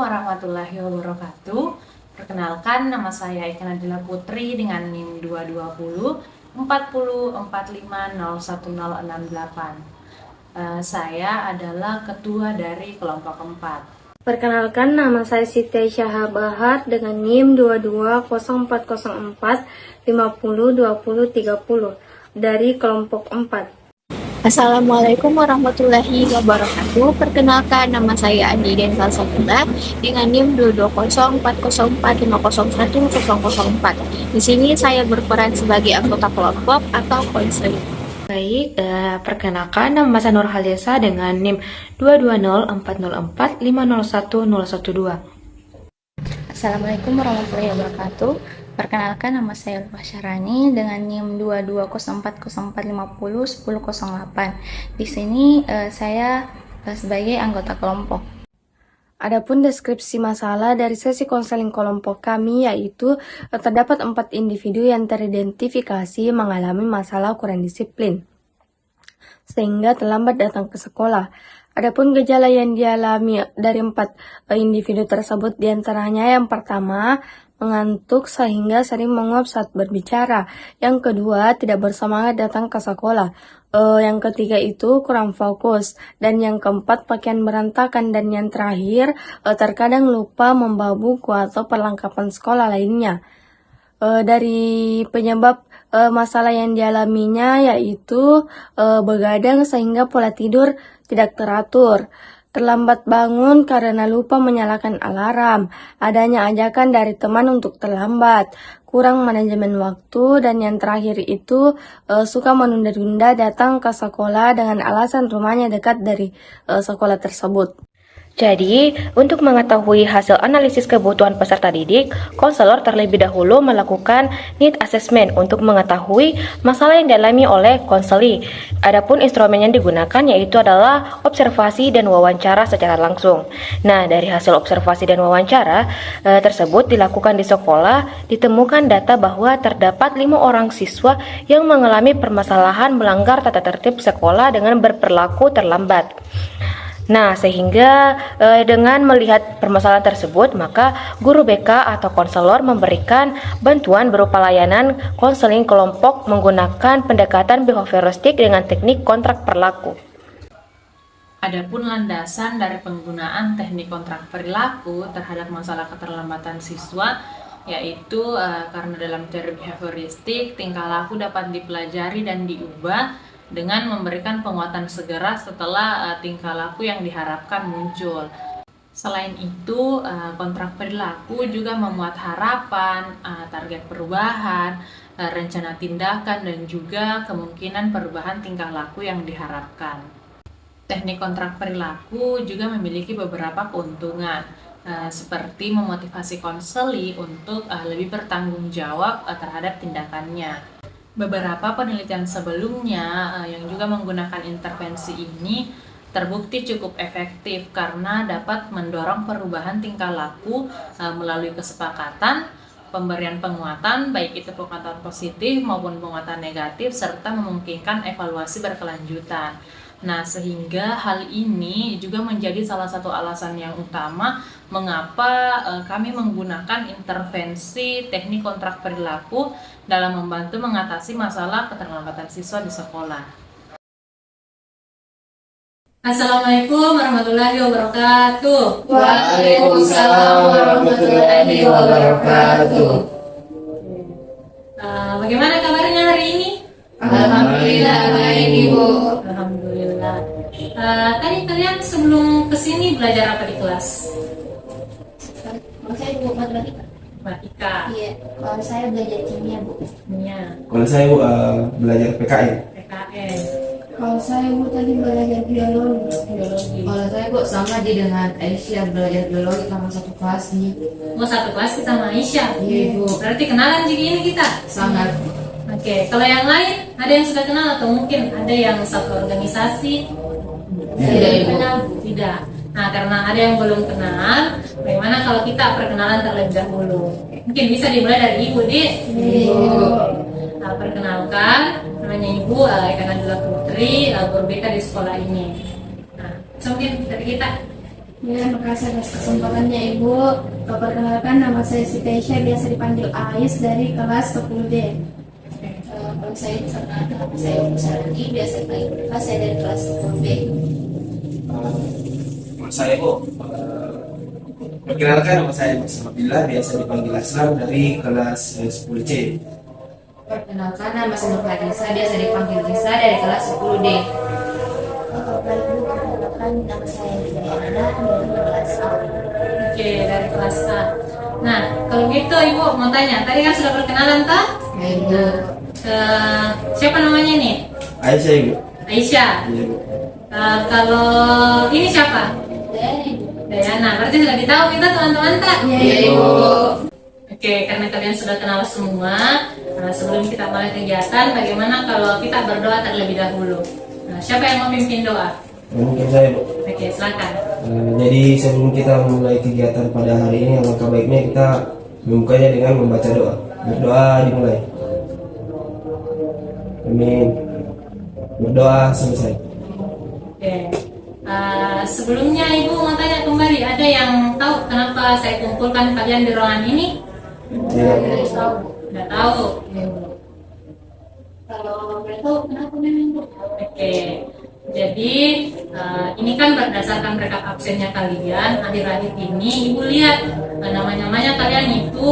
warahmatullahi wabarakatuh. Perkenalkan, nama saya Ika Nadila Putri dengan NIM 220 40450168. Saya adalah ketua dari kelompok 4. Perkenalkan, nama saya Siti Aisyah Bahar dengan NIM 220404 502030 dari kelompok 4. Assalamualaikum warahmatullahi wabarakatuh. Perkenalkan, nama saya Andi Densal Sabila dengan NIM 2204045010004. Di sini saya berperan sebagai anggota kelompok atau konseling. Baik, perkenalkan nama saya Nur Halisa dengan NIM 220404501012. Assalamualaikum warahmatullahi wabarakatuh. Perkenalkan, nama saya Ulfa Syarani dengan NIM 220404501008. Di sini saya sebagai anggota kelompok. Adapun deskripsi masalah dari sesi konseling kelompok kami yaitu terdapat 4 individu yang teridentifikasi mengalami masalah kurang disiplin sehingga terlambat datang ke sekolah. Adapun gejala yang dialami dari 4 individu tersebut diantaranya yang pertama, mengantuk sehingga sering menguap saat berbicara. Yang kedua, tidak bersemangat datang ke sekolah. Yang ketiga itu kurang fokus. Dan yang keempat, pakaian berantakan. Dan yang terakhir, terkadang lupa membawa buku atau perlengkapan sekolah lainnya. Dari penyebab masalah yang dialaminya yaitu begadang sehingga pola tidur tidak teratur, terlambat bangun karena lupa menyalakan alarm, adanya ajakan dari teman untuk terlambat, kurang manajemen waktu, dan yang terakhir itu suka menunda-nunda datang ke sekolah dengan alasan rumahnya dekat dari sekolah tersebut. Jadi, untuk mengetahui hasil analisis kebutuhan peserta didik, konselor terlebih dahulu melakukan need assessment untuk mengetahui masalah yang dialami oleh konseli. Adapun instrumen yang digunakan yaitu adalah observasi dan wawancara secara langsung. Nah, dari hasil observasi dan wawancara tersebut dilakukan di sekolah, ditemukan data bahwa terdapat 5 orang siswa yang mengalami permasalahan melanggar tata tertib sekolah dengan berperilaku terlambat. Nah, sehingga dengan melihat permasalahan tersebut, maka guru BK atau konselor memberikan bantuan berupa layanan konseling kelompok menggunakan pendekatan behavioristik dengan teknik kontrak perilaku. Adapun landasan dari penggunaan teknik kontrak perilaku terhadap masalah keterlambatan siswa yaitu karena dalam teori behavioristik tingkah laku dapat dipelajari dan diubah dengan memberikan penguatan segera setelah tingkah laku yang diharapkan muncul. Selain itu, kontrak perilaku juga memuat harapan, target perubahan, rencana tindakan, dan juga kemungkinan perubahan tingkah laku yang diharapkan. Teknik kontrak perilaku juga memiliki beberapa keuntungan, seperti memotivasi konseli untuk lebih bertanggung jawab terhadap tindakannya. Beberapa penelitian sebelumnya yang juga menggunakan intervensi ini terbukti cukup efektif karena dapat mendorong perubahan tingkah laku melalui kesepakatan, pemberian penguatan, baik itu penguatan positif maupun penguatan negatif, serta memungkinkan evaluasi berkelanjutan. Nah, sehingga hal ini juga menjadi salah satu alasan yang utama mengapa kami menggunakan intervensi teknik kontrak perilaku dalam membantu mengatasi masalah keterlambatan siswa di sekolah. Assalamualaikum warahmatullahi wabarakatuh. Waalaikumsalam warahmatullahi wabarakatuh. Bagaimana kabarnya hari ini? Alhamdulillah baik Ibu. Alhamdulillah. Tadi kalian sebelum kesini belajar apa di kelas? Kalau saya Bu matematika. Matematika. Iya. Kalau saya belajar kimia Bu. Kimia. Kalau saya Bu belajar PKN. PKN. Kalau saya Bu tadi belajar biologi. Biologi. Kalau saya kok sama dengan Aisyah belajar biologi sama satu kelas nih. Mau satu kelas kita sama Aisyah. Iya Ibu. Berarti kenalan juga ini kita. Sangat. Oke, kalau yang lain ada yang sudah kenal atau mungkin ada yang satu organisasi? Tidak Ibu. Kenal? Tidak. Nah, karena ada yang belum kenal, bagaimana kalau kita perkenalan terlebih dahulu? Mungkin bisa dimulai dari Ibu, Dik. Nah, perkenalkan, namanya Ibu Eka Nadila Putri, guru BK di sekolah ini. Nah, mungkin dari kita. Ya, makasih atas kesempatannya Ibu. Perkenalkan, nama saya Siti Aisyah, biasa dipanggil Ais dari kelas 10D. Kalau saya perkenalkan nama saya Syarani, biasa dipanggil Eva, saya dari kelas 10B. Nama saya Bu. Perkenalkan, nama saya Mas Abdillah, biasa dipanggil Aslam dari kelas 10C. Perkenalkan, nama saya Nur Hadisa, biasa dipanggil Lisa dari kelas 10D. Perkenalkan, nama saya Diana dari kelas A. Oke, dari kelas A. Nah, kalau gitu Ibu mau tanya, tadi kan sudah perkenalan toh? Ya, Ibu. Siapa namanya nih? Aisyah Ibu. Aisyah. Iya Bu. Kalau ini siapa? Dayana. Berarti sudah ditahu kita teman-teman tak? Iya, Ibu. Oke, karena kalian sudah kenal semua, nah, sebelum kita mulai kegiatan, bagaimana kalau kita berdoa terlebih dahulu? Nah, siapa yang mau pimpin doa? Mungkin saya Bu. Oke, silakan. Jadi sebelum kita memulai kegiatan pada hari ini, alangkah baiknya kita membukanya dengan membaca doa. Berdoa dimulai. Amin. Berdoa selesai. Oke. Sebelumnya Ibu mau tanya kembali, ada yang tahu kenapa saya kumpulkan kalian di ruangan ini? Tidak. Tidak tahu. Kalau boleh tahu, kenapa memang Bu? Oke. Jadi ini kan berdasarkan rekap absennya kalian akhir-akhir ini, Ibu lihat nama-namanya kalian itu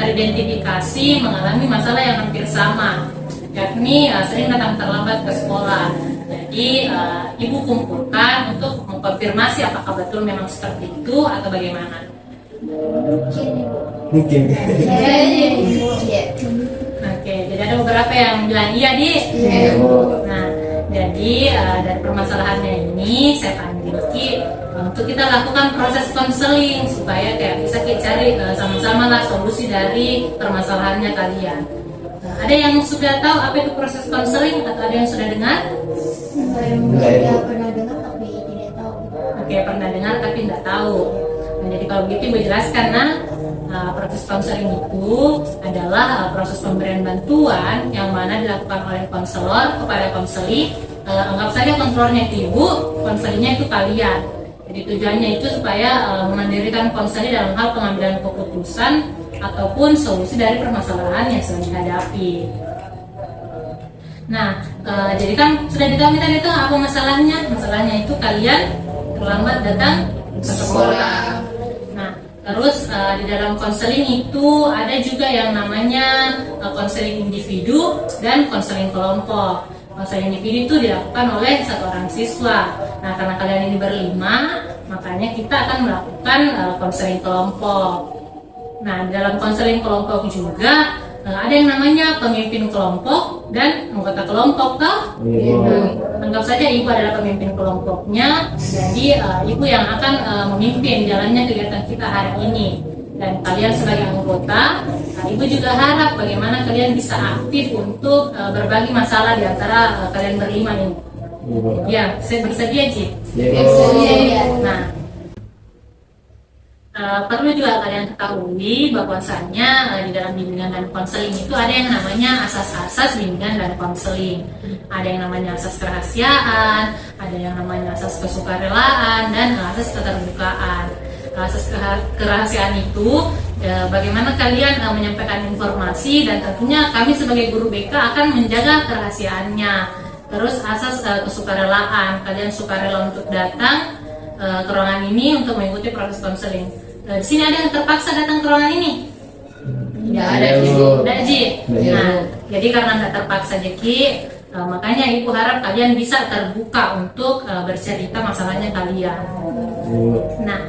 teridentifikasi mengalami masalah yang hampir sama, yakni sering datang terlambat ke sekolah. Jadi Ibu kumpulkan untuk mengkonfirmasi apakah betul memang seperti itu atau bagaimana. Mungkin. Iya. Oke, jadi ada beberapa yang bilang iya di. Iya Bu. Nah, jadi dari permasalahannya ini saya panggil Ki untuk kita lakukan proses konseling supaya kayak bisa kita cari sama-sama lah solusi dari permasalahannya kalian. Nah, ada yang sudah tahu apa itu proses konseling atau ada yang sudah dengar? Saya pernah dengar tapi tidak tahu. Oke, pernah dengar tapi tidak tahu. Nah, jadi kalau begitu Ibu jelaskan. Proses konseling itu adalah proses pemberian bantuan yang mana dilakukan oleh konselor kepada konseli. Anggap saja konselornya itu Ibu, konselingnya itu kalian. Jadi tujuannya itu supaya memandirikan konseli dalam hal pengambilan keputusan ataupun solusi dari permasalahan yang sedang dihadapi. Nah, jadi kan sudah ditahu tadi itu apa masalahnya? Masalahnya itu kalian terlambat datang ke sekolah. Nah, terus di dalam konseling itu ada juga yang namanya konseling individu dan konseling kelompok. Konseling individu itu dilakukan oleh satu orang siswa. Nah, karena kalian ini berlima, makanya kita akan melakukan konseling kelompok. Nah, di dalam konseling kelompok juga ada yang namanya pemimpin kelompok dan anggota kelompok toh. Anggap saja Ibu adalah pemimpin kelompoknya, jadi Ibu yang akan memimpin jalannya kegiatan kita hari ini. Dan kalian sebagai anggota, Ibu juga harap bagaimana kalian bisa aktif untuk berbagi masalah di antara kalian berlima ini. Ya, saya bersedia Ci. Nah, perlu juga kalian ketahui bahwasanya di dalam bimbingan dan konseling itu ada yang namanya asas-asas bimbingan dan konseling. Ada yang namanya asas kerahasiaan, ada yang namanya asas kesukarelaan, dan asas keterbukaan. Asas kerahasiaan itu bagaimana kalian menyampaikan informasi, dan tentunya kami sebagai guru BK akan menjaga kerahasiaannya. Terus asas kesukarelaan, kalian sukarela untuk datang ke ruangan ini untuk mengikuti proses konseling. Di sini ada yang terpaksa datang ke ruangan ini? Tidak ada, Ibu. Tidak, Ji. Nah, jadi karena tidak terpaksa Jeki, makanya Ibu harap kalian bisa terbuka untuk bercerita masalahnya kalian. Nah,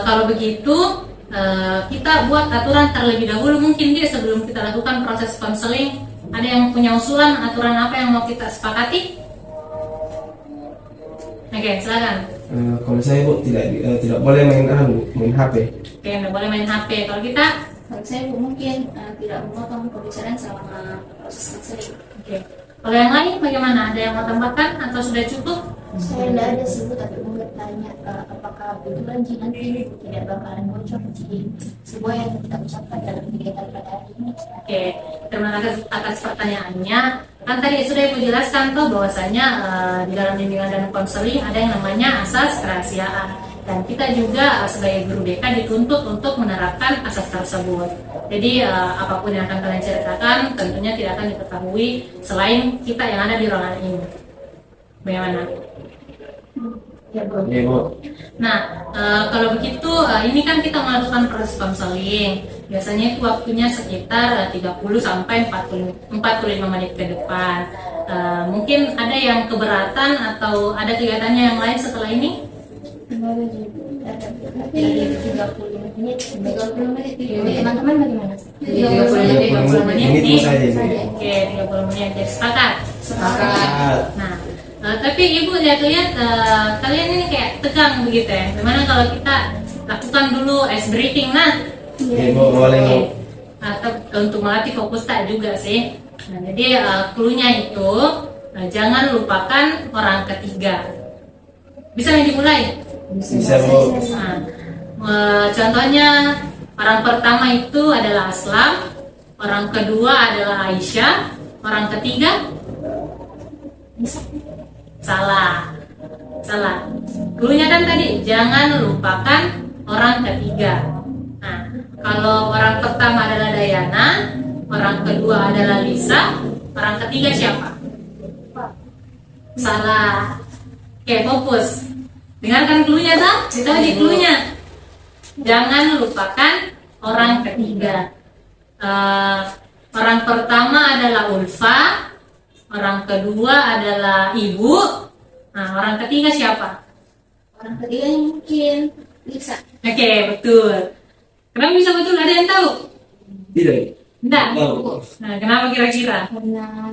kalau begitu kita buat aturan terlebih dahulu mungkin dia sebelum kita lakukan proses konseling. Ada yang punya usulan aturan apa yang mau kita sepakati? Oke, silakan. Kalau saya Bu tidak boleh main HP. Oke, nggak boleh main HP. Kalau kita, Kalau saya Bu mungkin tidak memotong pembicaraan selama proses konseling. oke. Kalau yang lain bagaimana? Ada yang mau tambahkan atau sudah cukup? Saya tidak ada sih Bu, tapi mau bertanya apakah betulan Ji nanti Ibu tidak bakalan bocor Ji sebuah yang kita ucapkan dalam kegiatan pada hari ini. Oke, terima kasih atas pertanyaannya. Kan tadi sudah Ibu jelaskan tuh bahwasanya di dalam bimbingan dan konseling ada yang namanya asas kerahasiaan. dan kita juga sebagai guru BK dituntut untuk menerapkan asas tersebut. Jadi apapun yang akan kalian ceritakan tentunya tidak akan diketahui selain kita yang ada di ruangan ini. Bagaimana? Ya, Bu. Iya, Bu. Nah, kalau begitu ini kan kita melakukan proses konseling. Biasanya itu waktunya sekitar 30 sampai 45 menit ke depan. Mungkin ada yang keberatan atau ada kegiatannya yang lain setelah ini? Tapi 30 menit, 30 menit. Teman-teman bagaimana? 30 menit Ini nih. saja, Bu. Oke, 30 menit. Jadi sepakat. Sepakat. Nah, tapi Ibu lihat-lihat kalian ini kayak tegang begitu ya. Gimana kalau kita lakukan dulu ice breaking? Nah, Iya, Bu, boleh, Bu. atau untuk melatih fokus tak juga sih. Nah, jadi clue-nya itu jangan lupakan orang ketiga. Bisa dimulai? Bisa, Bu. Nah, contohnya orang pertama itu adalah Aslam, orang kedua adalah Aisyah, orang ketiga salah. Clue-nya kan tadi jangan lupakan orang ketiga. Nah, kalau orang pertama adalah Dayana, orang kedua adalah Lisa, orang ketiga siapa? Salah. Oke, fokus. Dengarkan clue-nya, tak? Kita di clue-nya. Jangan lupakan orang ketiga. Orang pertama adalah Ulfa, orang kedua adalah Ibu. Nah, orang ketiga siapa? Orang ketiga mungkin Lisa. Oke, betul. Kenapa bisa betul? Ada yang tahu? Tidak. Enggak. Tahu. Nah, kenapa kira-kira? Karena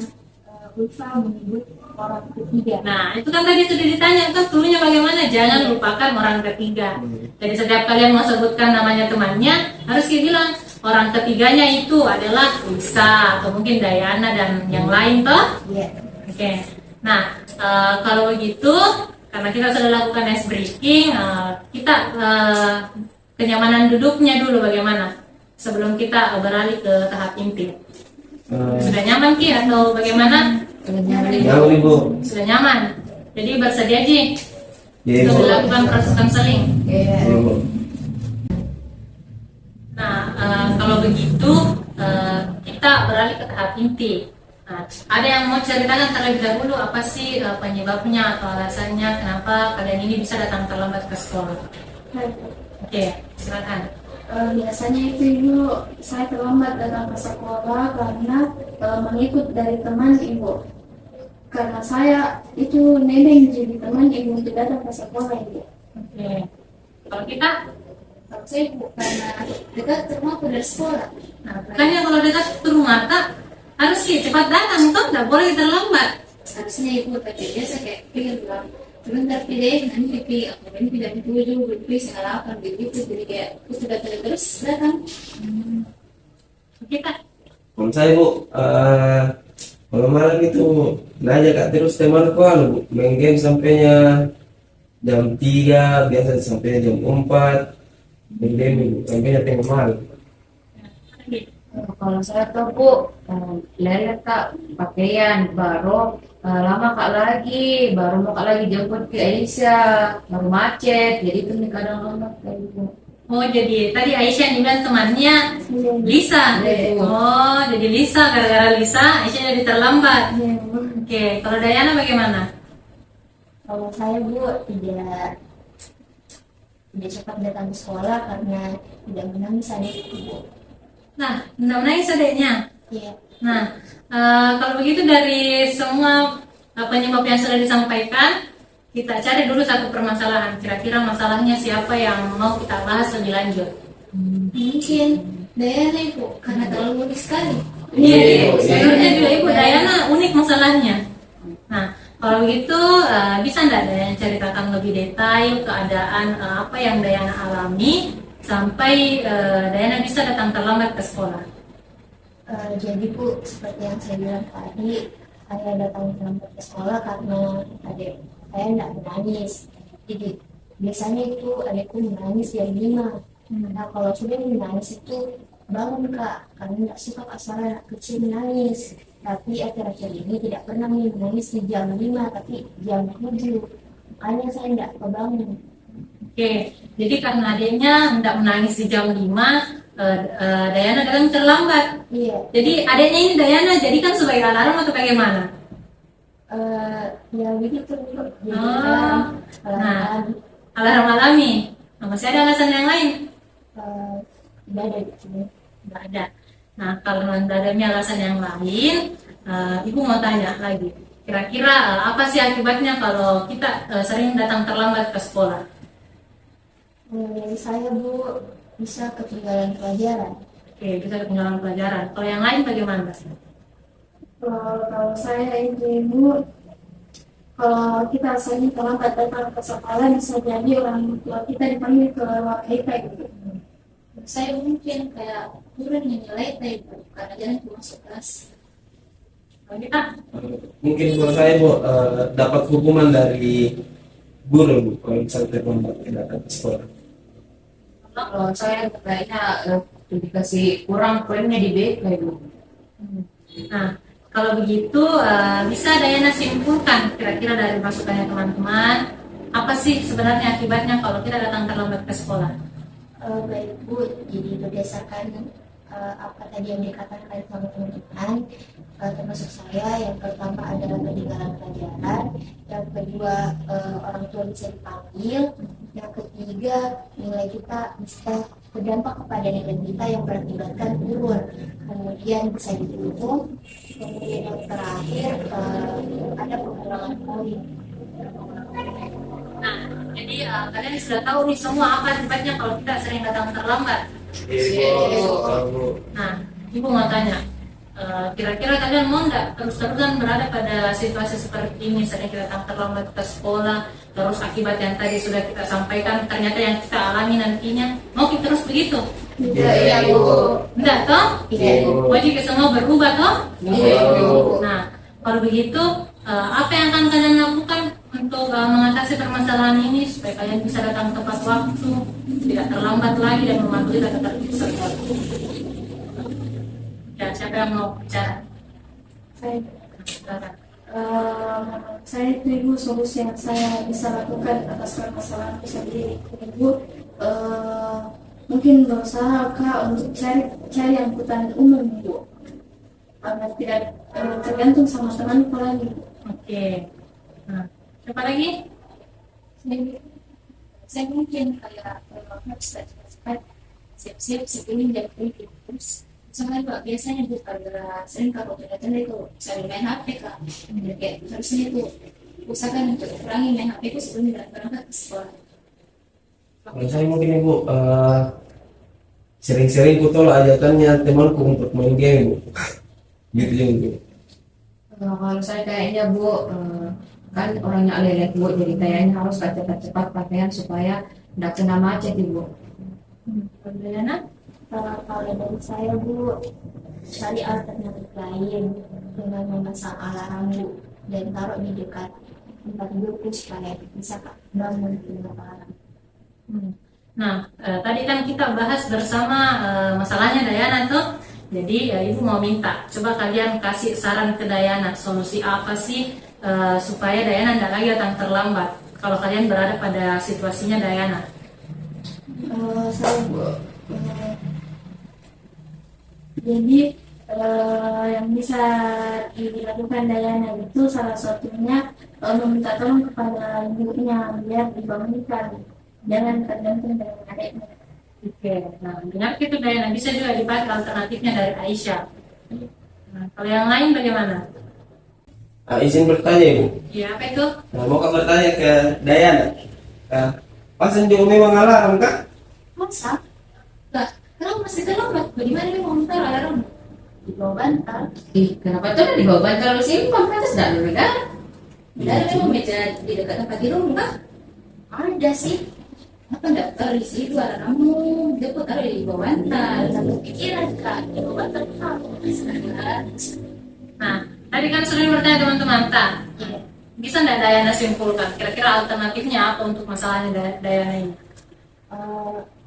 Ulfa menyebut orang ketiga. Nah, itu kan tadi sudah ditanya, kan clue-nya bagaimana? Jangan lupakan orang ketiga. Jadi setiap kalian mau sebutkan namanya temannya, harus bilang orang ketiganya itu adalah Lisa atau mungkin Dayana dan yang lain toh? Iya. Oke. Nah, kalau begitu, karena kita sudah lakukan ice breaking, kita kenyamanan duduknya dulu bagaimana? Sebelum kita beralih ke tahap inti. Sudah nyaman Ki atau bagaimana? Yang Ibu. Sudah nyaman. Jadi bersedia Ji Iya, untuk Bu. dilakukan proses konseling. Iya, Bu. Nah, kalau begitu kita beralih ke tahap inti. Nah, ada yang mau ceritakan terlebih dahulu apa sih penyebabnya atau alasannya kenapa kalian ini bisa datang terlambat ke sekolah? Oke, silakan. Biasanya itu ibu saya terlambat datang ke sekolah karena mengikut dari teman ibu. Karena saya itu nebeng jadi teman ibu untuk datang ke sekolah ibu. Oke. Kalau kita, Kalau saya bukan dekat rumahku dari sekolah. nah, bukannya kalau dekat ke rumah tak harus sih cepat datang, toh nggak boleh terlambat. Harusnya ibu tapi biasa kayak pikir bilang sebentar pilih nanti pilih aku ini tidak dituju pilih salah apa begitu jadi kayak aku sudah terus datang. Kita, Kalau saya, Bu, kalau malam itu ngajak Kak terus temanku Bu, main game sampainya jam 3, biasa sampai jam 4. Main game Bu, sampainya tengah malam. Kalau saya tuh Bu, lihat Kak pakaian baru lama Kak lagi, baru mau Kak lagi jemput ke Aisyah, baru macet, jadi itu nih kadang lama kayak gitu. oh jadi tadi Aisyah yang bilang temannya Lisa. Iya. Oh, jadi Lisa gara-gara Lisa Aisyah jadi terlambat. Oke, kalau Dayana bagaimana? Kalau saya bu tidak cepat datang ke sekolah karena tidak menangis adikku bu. Nah, menangis adiknya. Iya. Nah, kalau begitu dari semua penyebab yang sudah disampaikan, kita cari dulu satu permasalahan. Kira-kira masalahnya siapa yang mau kita bahas lebih lanjut? Mungkin Dayana ibu karena terlalu unik sekali. Iya, Iya, sebenarnya iya. juga Ibu Dayana unik masalahnya. Nah, kalau begitu bisa nggak Dayana ceritakan lebih detail keadaan apa yang Dayana alami sampai Dayana bisa datang terlambat ke sekolah? Jadi bu seperti yang saya bilang tadi saya datang terlambat ke sekolah karena adik saya tidak menangis. Jadi biasanya itu adikku menangis jam 5. Nah kalau sudah menangis itu bangun kak karena tidak suka kak suara anak kecil menangis. Tapi akhir-akhir ini tidak pernah menangis di jam 5 tapi jam 7. Makanya saya tidak kebangun. Oke, jadi karena adiknya hendak menangis di jam 5, Dayana datang terlambat. Iya. Jadi adiknya ini Dayana jadikan sebagai alarm atau bagaimana? Ya begitu Bu. Jadi Oh, alarm, alarm alami. Nah, masih ada alasan yang lain? tidak ada di sini. Nggak ada. Nah, kalau nggak adanya alasan yang lain, Ibu mau tanya lagi. Kira-kira apa sih akibatnya kalau kita sering datang terlambat ke sekolah? Dari saya Bu bisa ketinggalan pelajaran. Oke, bisa ketinggalan pelajaran. Kalau yang lain bagaimana? Kalau saya itu Ibu, kalau kita sering terlambat datang ke sekolah bisa jadi orang tua kita dipanggil ke ruang TK gitu. Saya mungkin kayak turun nilai Bu karena jarang masuk kelas. Kalau kita? Mungkin kalau saya Bu dapat hukuman dari guru Bu kalau misalnya terlambat datang ke sekolah. Kalau saya kayaknya dikasih kurang poinnya di BK Ibu. Nah, kalau begitu bisa Dayana simpulkan kira-kira dari masukannya teman-teman, apa sih sebenarnya akibatnya kalau kita datang terlambat ke sekolah? Baik Bu, jadi berdasarkan apa tadi yang dikatakan sama teman-teman, termasuk saya, yang pertama adalah ketinggalan pelajaran, yang kedua orang tua bisa dipanggil, yang ketiga nilai kita bisa berdampak kepada nilai kita yang berakibatkan turun, kemudian bisa dihukum, kemudian yang terakhir ada pengurangan poin. Nah, jadi kalian sudah tahu nih semua apa akibatnya kalau kita sering datang terlambat. Nah, Ibu mau tanya, kira-kira kalian mau nggak terus-terusan berada pada situasi seperti ini, sering kita datang terlambat ke sekolah, terus akibat yang tadi sudah kita sampaikan ternyata yang kita alami nantinya, mau kita terus begitu? Iya Bu. Enggak toh? Iya Bu. Mau jika semua berubah toh? Iya Bu. Nah, kalau begitu apa yang akan kalian lakukan untuk mengatasi permasalahan ini supaya kalian bisa datang tepat waktu, tidak terlambat lagi dan mematuhi tata tertib sekolah? Ya, siapa yang mau bicara? Saya Silakan. menurut saya itu Ibu solusi yang saya bisa lakukan atas permasalahan sendiri Ibu, mungkin berusaha untuk cari angkutan umum Ibu, agar tidak tergantung sama teman lagi. Oke. Nah, siapa lagi? Saya mungkin kayak harus cepat siap-siap sebelum jam terus. Soalnya Pak, biasanya Bu pada sering kalau datang itu sering main HP Kak. Jadi kayak harusnya itu usahakan untuk kurangi main HP itu sebelum berangkat ke sekolah. Kalau saya mungkin Ibu sering-sering ku tolak ajakannya temanku untuk main game Bu. Gitu juga Bu. Kalau saya kayaknya Bu, kan orangnya lelet Bu, jadi kayaknya harus cepat-cepat pakaian supaya tidak kena macet Ibu. Dayana? Kalau dari saya Bu, cari alternatif lain dengan memasang alarm Bu dan taruh di dekat tempat duduk supaya bisa bangun dengan alarm. Nah, tadi kan kita bahas bersama masalahnya Dayana tuh. Jadi Ibu mau minta, coba kalian kasih saran ke Dayana, solusi apa sih supaya Dayana tidak lagi datang terlambat kalau kalian berada pada situasinya Dayana? Saya jadi yang bisa dilakukan Dayana itu salah satunya meminta tolong kepada ibunya biar dibangunkan, jangan tergantung dengan adiknya. Oke, nah benar itu Dayana, bisa juga dipakai alternatifnya dari Aisyah. Nah, kalau yang lain bagaimana? Izin bertanya Ibu. Ya, apa itu? Mau kak bertanya ke Dayana. Pasang juga memang alarm kak? Masa? Lah, kenapa masih terlambat? Bagaimana nih mau minta alarm? Di bawah bantal. Kenapa tuh di bawah bantal lu simpan? Pantas tidak lu kan? Dari memang meja di dekat tempat tidur enggak? Ada sih. Apa enggak taruh di situ alarmmu? Dia kok taruh di bawah bantal. Satu pikiran Kak, di bawah bantal kamu. Nah, tadi kan sudah bertanya teman-teman, tak? Bisa nggak Dayana simpulkan? Kira-kira alternatifnya apa untuk masalahnya Dayana ini?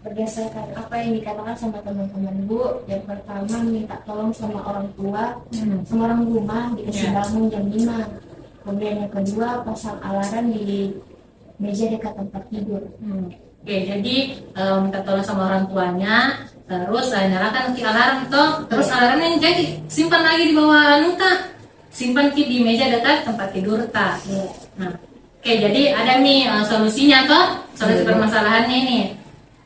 Berdasarkan apa yang dikatakan sama teman-teman Bu, yang pertama minta tolong sama orang tua, sama orang rumah dikasih bangun jam 5. Kemudian yang kedua pasang alarm di meja dekat tempat tidur. Oke, jadi minta tolong sama orang tuanya, terus nyalakan ki alarm toh, terus alarmnya jadi simpan lagi di bawah anu Kak. Simpan ki di meja dekat tempat tidur tak. Nah, oke, jadi ada nih solusinya toh, solusi permasalahannya ini.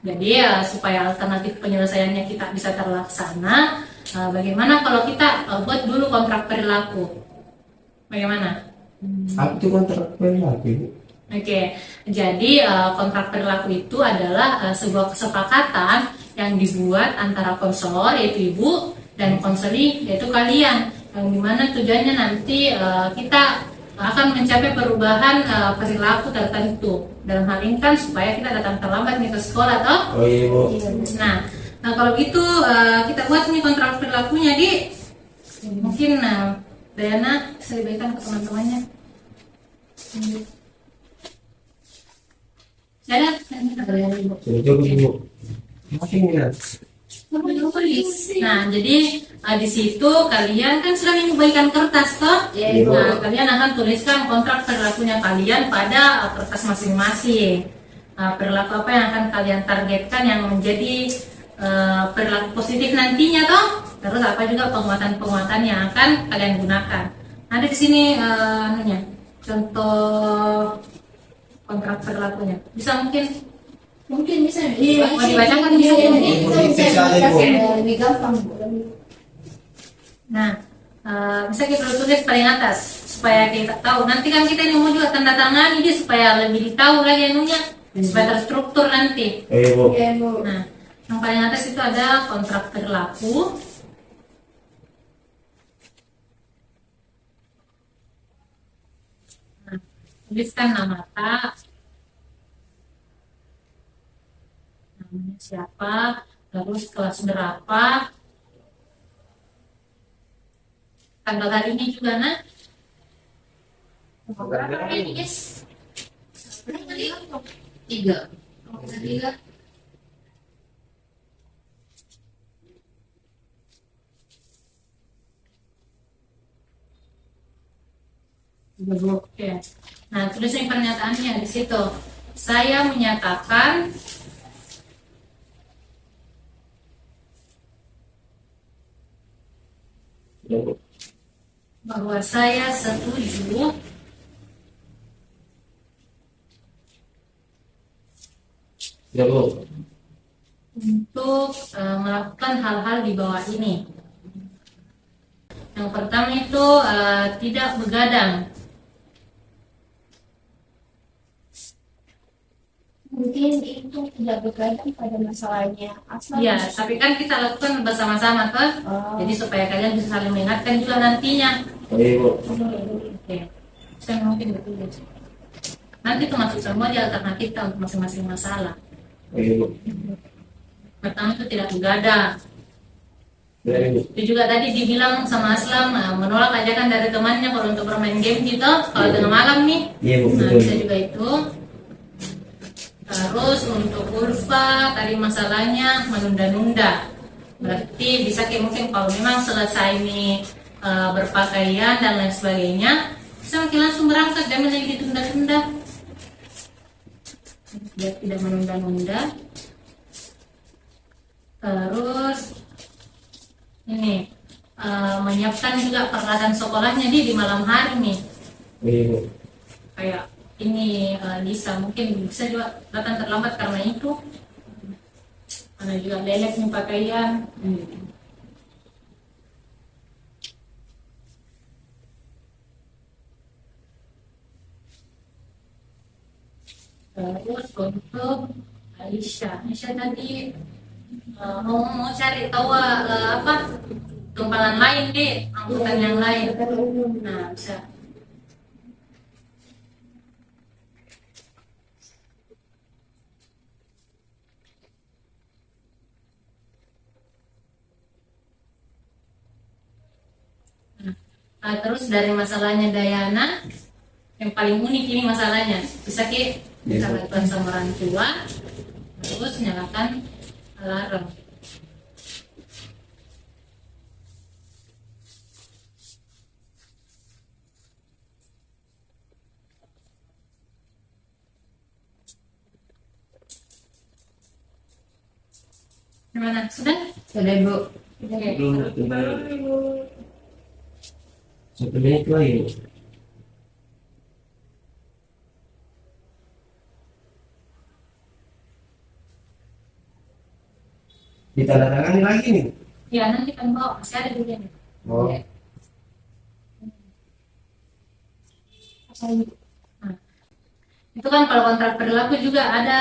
Jadi supaya alternatif penyelesaiannya kita bisa terlaksana, bagaimana kalau kita buat dulu kontrak perilaku? Bagaimana? Apa itu kontrak perilaku, Ibu? Oke, jadi kontrak perilaku itu adalah sebuah kesepakatan yang dibuat antara konselor yaitu ibu dan konseli yaitu kalian, yang dimana tujuannya nanti kita akan mencapai perubahan perilaku tertentu. Dalam hal ini kan supaya kita datang terlambat nih ke sekolah toh. Oh iya, Bu. Nah kalau gitu kita buat nih kontrak perilakunya di mungkin Dayana bisa dibagikan ke teman-temannya. Ada? Sudah cukup, Bu. Masih ingat. Nah, jadi di situ kalian kan sudah menyesuaikan kertas toh? Nah, kalian akan tuliskan kontrak perilakunya kalian pada kertas masing-masing. Perilaku apa yang akan kalian targetkan yang menjadi perilaku positif nantinya toh? Terus apa juga penguatan-penguatan yang akan kalian gunakan. Ada di sini anunya, contoh kontrak perilakunya. Bisa mungkin bisa mau dibacakan di sini. lebih gampang. Nah, bisa kita tulis paling atas supaya kita tahu. Nanti kan kita ini mau juga tanda tangan ini supaya lebih ditahu lagi anunya, supaya terstruktur nanti. Bu. Nah, yang paling atas itu ada kontrak perilaku. Nah, tuliskan nama tak, namanya siapa, terus kelas berapa, tanggal hari ini juga nah. Berapa hari ini guys? Tiga. Oke. Nah, tulisin pernyataannya di situ. Saya menyatakan bahwa saya setuju Ya, Bu. untuk melakukan hal-hal di bawah ini. Yang pertama itu tidak begadang. Mungkin itu tidak begadang pada masalahnya asal. Iya, tapi kan kita lakukan bersama-sama kan. Jadi supaya kalian bisa saling mengingatkan juga nantinya. Oh iya, Bu. Oke. Saya mungkin betul. Nanti itu masuk semua di alternatif kita untuk masing-masing masalah. Oh iya, Bu. Pertama itu tidak begadang. Dari, Bu. Itu juga tadi dibilang sama Aslam menolak ajakan dari temannya kalau untuk bermain game gitu kalau tengah malam nih. Iya, Bu, Nah, betul. bisa juga itu. Terus untuk Urfa tadi masalahnya menunda-nunda. Berarti bisa kayak mungkin kalau memang selesai nih berpakaian dan lain sebagainya, bisa mungkin langsung berangkat, jangan lagi ditunda-tunda. Biar tidak menunda-nunda. Terus ini menyiapkan juga peralatan sekolahnya di malam hari nih. Iya, Bu. Kayak ini Lisa mungkin bisa juga datang terlambat karena itu. Karena juga lelek nih pakaian. Terus untuk Aisyah tadi mau cari tahu apa tumpangan lain deh, angkutan yang lain. Nah bisa. Terus dari masalahnya Dayana, yang paling unik ini masalahnya bisa kita lakukan sama orang tua, terus nyalakan alarm. Gimana? Sudah? Sudah Bu. Oke. Belum, tinggal 1 menit lagi. Ditandatangani lagi nih. Ya, nanti kan bawa, masih ada dulu nih. Oh, Nah, itu kan kalau kontrak perilaku juga ada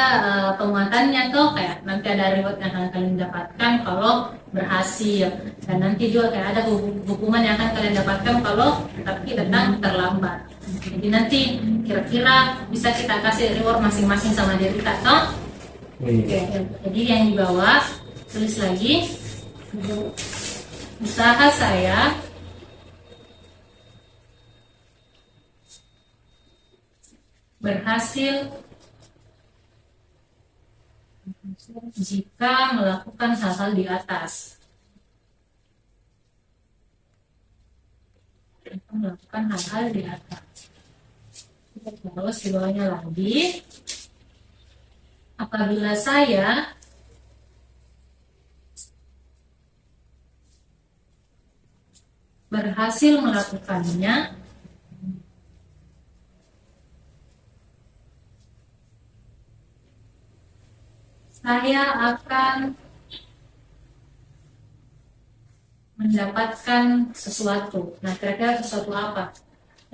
penguatannya tuh, kayak nanti ada reward yang akan kalian dapatkan kalau berhasil, dan nanti juga kayak ada hukuman yang akan kalian dapatkan kalau tapi datang terlambat. Jadi nanti kira-kira bisa kita kasih reward masing-masing sama diri kita toh. iya. Jadi yang di bawah tulis lagi, usaha saya berhasil jika melakukan hal-hal di atas. Melakukan hal-hal di atas. Terus di bawahnya lagi, apabila saya berhasil melakukannya, saya akan mendapatkan sesuatu. Nah, kira-kira sesuatu apa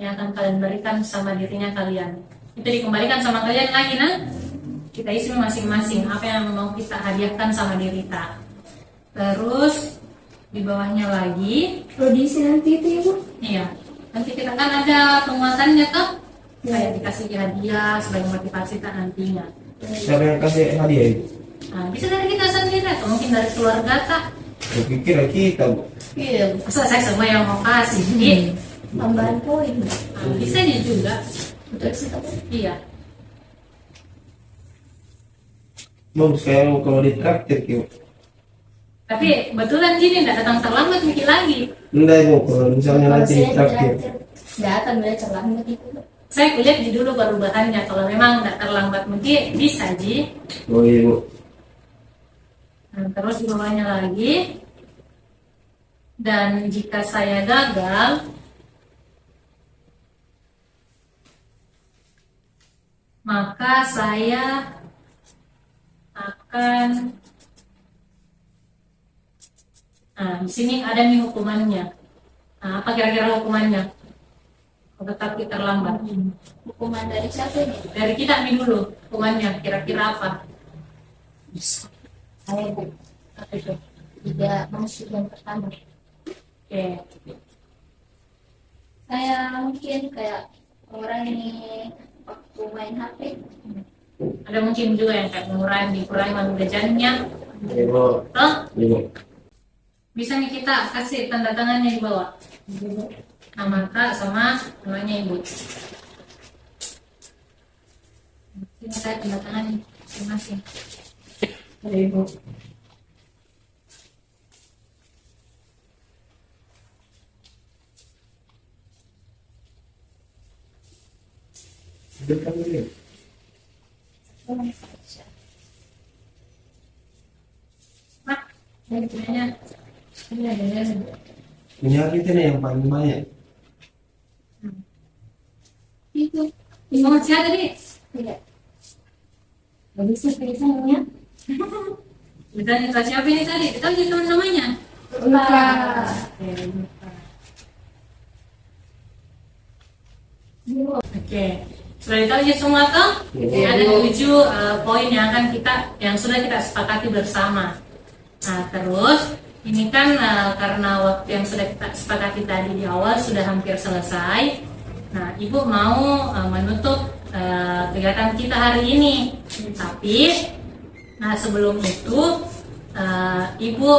yang akan kalian berikan sama dirinya kalian? Itu dikembalikan sama kalian lagi, nah. Kita isi masing-masing apa yang mau kita hadiahkan sama diri kita. Terus di bawahnya lagi, Produksi nanti itu Ibu. iya. Nanti kita kan ada penguatannya tuh. Kayak dikasih hadiah sebagai motivasi kita nantinya. Siapa yang kasih hadiah itu? Nah, bisa dari kita sendiri atau mungkin dari keluarga tak? Saya pikir kita, Bu. Iya, masa saya semua yang mau kasih. Iya. Tambahan poin. Nah, bisa dia juga. Iya. Bagus kayak kalau di traktir gitu. Tapi kebetulan gini nggak datang terlambat mikir lagi. Enggak Ibu, kalau misalnya nanti di traktir. Datang dari terlambat itu. Saya kulihat di dulu perubahannya. Kalau memang nggak terlambat mungkin bisa Ji. Oh iya Bu. Nah, terus di bawahnya lagi. Dan jika saya gagal, maka saya akan, nah di sini ada nih hukumannya. Nah, apa kira-kira hukumannya? Kalau tetap terlambat. Hukuman dari siapa ini? Dari kita nih dulu, hukumannya kira-kira apa? Saya Bu. Apa itu? Tidak masuk yang pertama. Oke. Saya mungkin kayak orang ini waktu main HP. Ada mungkin juga yang kayak dikurangi waktu jajannya. Iya Bu. Oh, Iya Bu. bisa nih kita kasih tanda tangannya di bawah. Nama kak sama namanya ibu. Ini saya tanda tangan masing-masing. Ada ibu. Itu kan ini. Nah, ini punyanya. Ini ada yang Punya kita nih yang paling banyak. Itu. bisa masih ada nih. Tidak. Gak bisa tulisannya. Udah nih siapa ini tadi? Kita aja teman namanya. Lupa. Oke. Sudah ditahu ya semua toh? Iya. Ada 7 poin yang akan yang sudah kita sepakati bersama. Nah, terus ini kan karena waktu yang sudah kita sepakati tadi di awal sudah hampir selesai. Nah, Ibu mau menutup kegiatan kita hari ini. Tapi, nah sebelum itu Ibu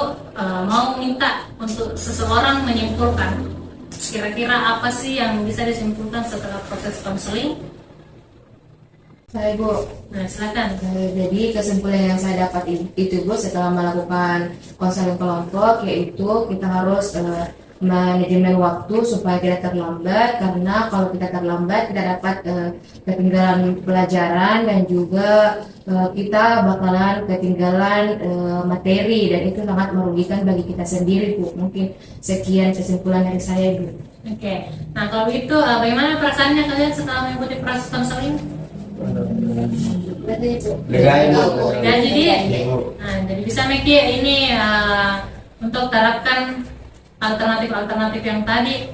mau minta untuk seseorang menyimpulkan. Kira-kira apa sih yang bisa disimpulkan setelah proses konseling? Saya Bu. Nah, silakan. Jadi kesimpulan yang saya dapat itu Bu setelah melakukan konseling kelompok yaitu kita harus manajemen waktu supaya tidak terlambat, karena kalau kita terlambat kita dapat ketinggalan pelajaran dan juga kita bakalan ketinggalan materi dan itu sangat merugikan bagi kita sendiri Bu. Mungkin sekian kesimpulan dari saya Bu. Oke, nah kalau begitu bagaimana perasaannya kalian setelah mengikuti proses konseling? Lega ya Bu. Dan jadi, Iya, Bu. nah, jadi bisa Meki ini untuk terapkan alternatif-alternatif yang tadi.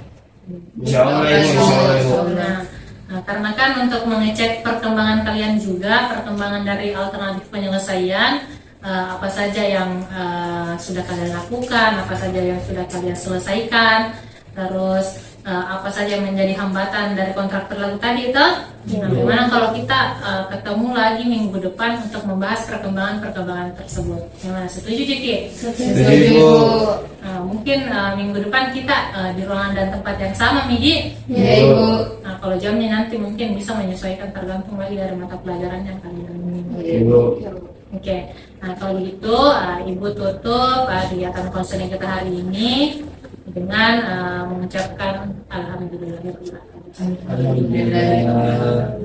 Insya Allah ya Bu, insya Allah ya Bu. Nah, karena kan untuk mengecek perkembangan kalian juga, perkembangan dari alternatif penyelesaian, apa saja yang sudah kalian lakukan, apa saja yang sudah kalian selesaikan, terus apa saja yang menjadi hambatan dari kontrak berlaku tadi itu. Nah, bagaimana kalau kita ketemu lagi minggu depan untuk membahas perkembangan tersebut? Gimana? Setuju Ciki? Setuju Bu. Nah, mungkin minggu depan kita di ruangan dan tempat yang sama, Midi. Iya Bu. Nah, kalau jamnya nanti mungkin bisa menyesuaikan tergantung lagi dari mata pelajaran yang kalian minta. Iya Bu. Oke, nah kalau begitu Ibu tutup kegiatan konseling kita hari ini dengan mengucapkan alhamdulillah. Alhamdulillah.